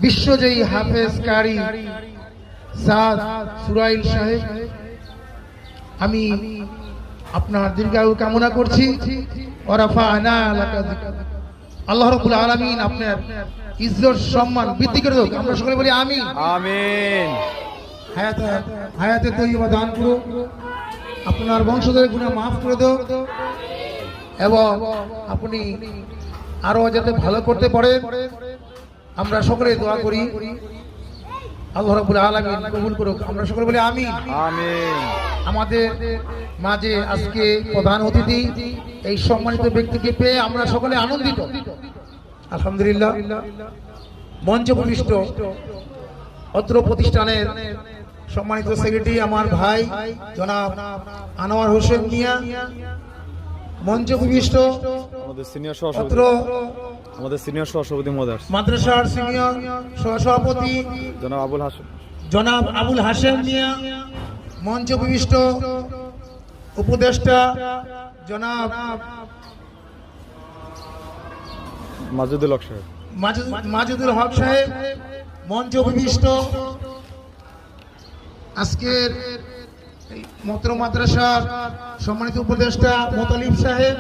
বিশ্বজয়ী হাফেজ কারি সাদ সুরাইল সাহেব, আমি আপনার দীর্ঘায়ু কামনা করছি। আল্লাহ রাব্বুল আলামিন আপনার ইজ্জত সম্মান বৃদ্ধি করে দেন। আমরা সকলে বলি আমিন আমিন। হায়াতে তৈয়বা দান করো, আপনার বংশধরের গুনাহ মাফ করে দাও এবং আপনি আরো যাতে ভালো করতে পারে আমরা সকলে দোয়া করি। আল্লাহ রাব্বুল আলামিন কবুল করুক। আমরা সকলে বলি আমিন আমিন। আমাদের মাঝে আজকে প্রধান অতিথি এই সম্মানিত ব্যক্তিকে পেয়ে আমরা সকলে আনন্দিত, আলহামদুলিল্লাহ। মঞ্চে উপবিষ্ট অত্র প্রতিষ্ঠানের সম্মানিত সেক্রেটারি আমার ভাই জনাব আনোয়ার হোসেন মিয়া, মঞ্চে উপবিষ্ট আমাদের সিনিয়র সহসভাপতি মহোদয় মাদ্রাসার সিনিয়র সহসভাপতি জনাব আবুল হাশেম মিয়া, মঞ্চে উপবিষ্ট উপদেষ্টা জনাব মাজুদুল হক সাহেব, মঞ্চে উপবিষ্ট আজকের মত্র মাদ্রাসার সম্মানিত উপদেষ্টা মোতালিব সাহেব,